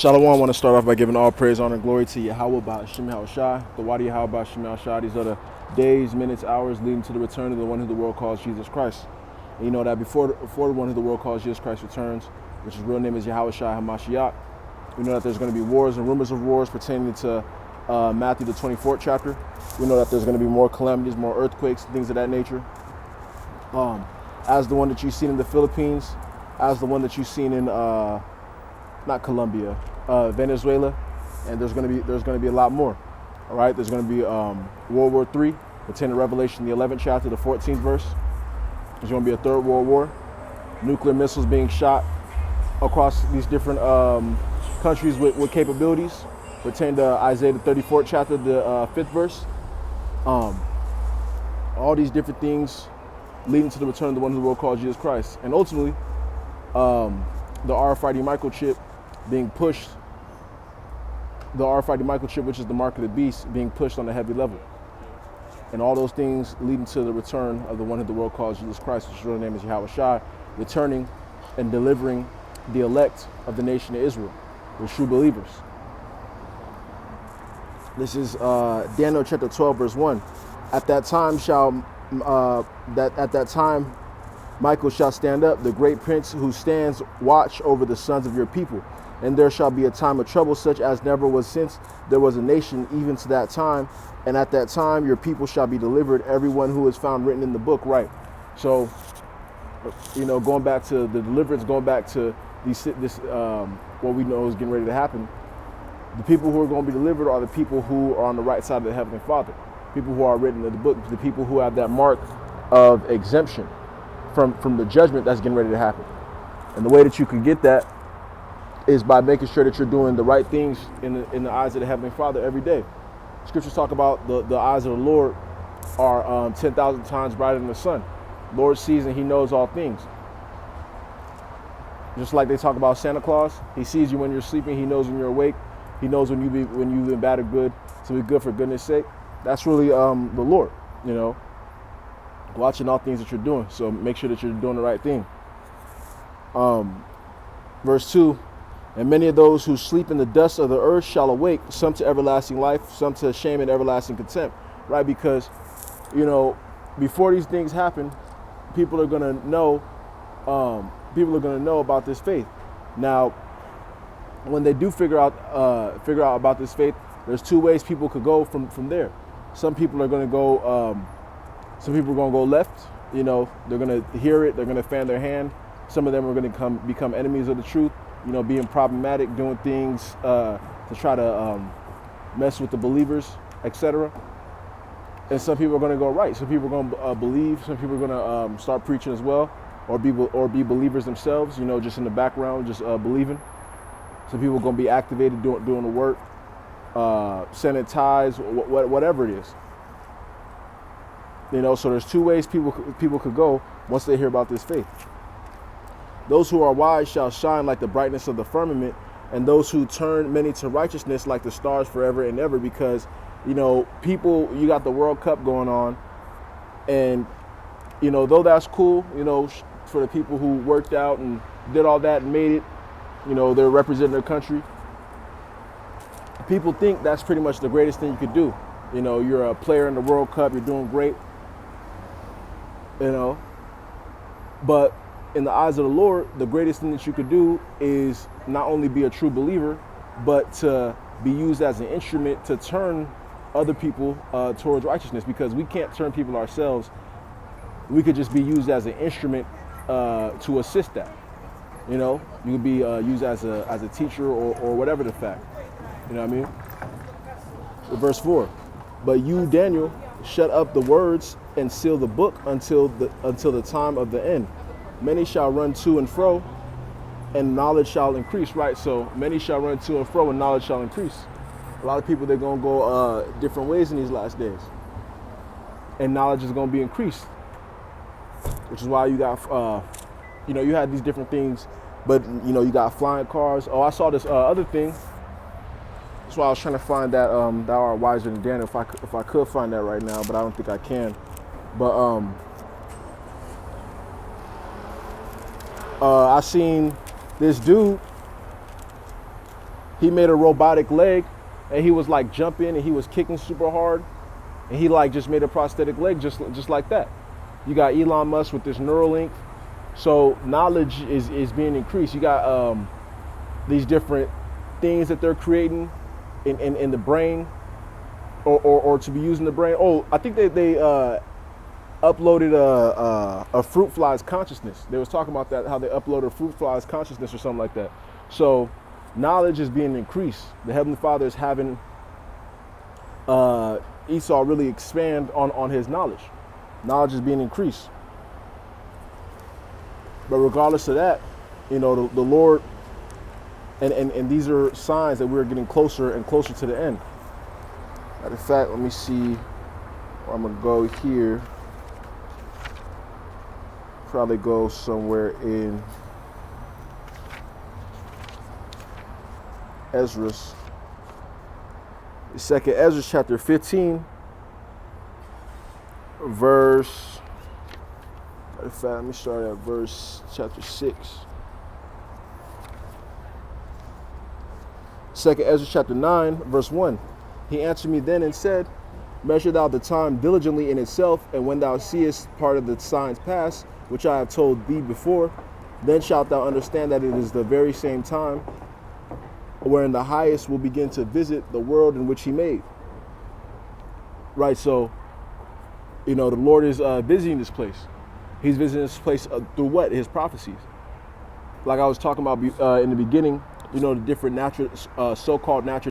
Shalom, I want to start off by giving all praise, honor, and glory to Yahweh Ba'ashem Shai, the Wadi Yahweh Ba'ashem Shai. These are the days, minutes, hours leading to the return of the one who the world calls Jesus Christ. And you know that before the one who the world calls Jesus Christ returns, which his real name is Yahweh Shai HaMashiach, we know that there's going to be wars and rumors of wars pertaining to Matthew the 24th chapter. We know that there's going to be more calamities, more earthquakes, things of that nature. As the one that you've seen in the Philippines, as the one that you've seen in not Colombia, Venezuela, and there's going to be a lot more. All right, there's going to be World War III, pertaining to Revelation, the 11th chapter, the 14th verse. There's going to be a third World War, nuclear missiles being shot across these different countries with capabilities, pertaining to Isaiah the 34th chapter, the 5th verse. All these different things leading to the return of the one who the world calls Jesus Christ, and ultimately, the RFID microchip being pushed, the RFID microchip, which is the mark of the beast, being pushed on a heavy level. And all those things leading to the return of the one who the world calls Jesus Christ, which his real name is Yahweh Shai, returning and delivering the elect of the nation of Israel, the true believers. This is Daniel chapter 12, verse 1. At that time Michael shall stand up, the great prince who stands watch over the sons of your people. And there shall be a time of trouble such as never was since there was a nation, even to that time. And at that time your people shall be delivered, everyone who is found written in the book, right? So, going back to the deliverance, going back to what we know is getting ready to happen. The people who are going to be delivered are the people who are on the right side of the Heavenly Father. People who are written in the book, the people who have that mark of exemption from the judgment that's getting ready to happen. And the way that you can get that is by making sure that you're doing the right things in the eyes of the Heavenly Father every day. Scriptures talk about the eyes of the Lord are 10,000 times brighter than the sun. Lord sees and he knows all things. Just like they talk about Santa Claus, he sees you when you're sleeping, he knows when you're awake, he knows when you've been bad or good, to be good for goodness sake. That's really the Lord, watching all things that you're doing. So make sure that you're doing the right thing. Verse 2, and many of those who sleep in the dust of the earth shall awake, some to everlasting life, some to shame and everlasting contempt. Right? Because, before these things happen, people are going to know about this faith. Now, when they do figure out about this faith, there's two ways people could go from there. Some people are going to go Some people are going to go left, they're going to hear it, they're going to fan their hand. Some of them are going to become enemies of the truth, being problematic, doing things to try to mess with the believers, etc. And some people are going to go right. Some people are going to believe. Some people are going to start preaching as well, or be believers themselves, just in the background, just believing. Some people are going to be activated doing the work, sending tithes, whatever it is. So there's two ways people could go once they hear about this faith. Those who are wise shall shine like the brightness of the firmament, and those who turn many to righteousness like the stars forever and ever. Because, people, you got the World Cup going on, and, though that's cool, for the people who worked out and did all that and made it, they're representing their country. People think that's pretty much the greatest thing you could do. You're a player in the World Cup, you're doing great. But in the eyes of the Lord, the greatest thing that you could do is not only be a true believer, but to be used as an instrument to turn other people towards righteousness, because we can't turn people ourselves. We could just be used as an instrument to assist that. You could be used as a teacher or whatever the fact. You know what I mean? Verse 4. But you, Daniel, shut up the words and seal the book until the time of the end. Many shall run to and fro, and knowledge shall increase. Right? So many shall run to and fro, and knowledge shall increase. A lot of people, they're going to go different ways in these last days, and knowledge is going to be increased. Which is why you got, you had these different things, but you got flying cars. Oh, I saw this other thing. That's why I was trying to find that thou art wiser than Daniel, if I could find that right now, but I don't think I can. But I seen this dude he made a robotic leg, and he was like jumping and he was kicking super hard, and he like just made a prosthetic leg just like that. You got Elon Musk with this Neuralink. So knowledge is being increased. You got these different things that they're creating in the brain, or to be used in the brain. Oh, I think they uploaded a fruit fly's consciousness. They was talking about that, how they uploaded a fruit fly's consciousness or something like that. So knowledge is being increased. The Heavenly Father is having Esau really expand on his knowledge. Knowledge is being increased. But regardless of that, the Lord, and these are signs that we're getting closer and closer to the end. Matter of fact, let me see where I'm going to go here. Probably go somewhere in Ezra's. Second Ezra chapter 15, verse. Matter of fact, let me start at verse chapter 6. Second Ezra chapter 9, verse 1. He answered me then and said, measure thou the time diligently in itself, and when thou seest part of the signs pass, which I have told thee before, then shalt thou understand that it is the very same time wherein the highest will begin to visit the world in which he made. Right, so, the Lord is visiting this place. He's visiting this place through what? His prophecies. Like I was talking about in the beginning, the different natural, so-called natural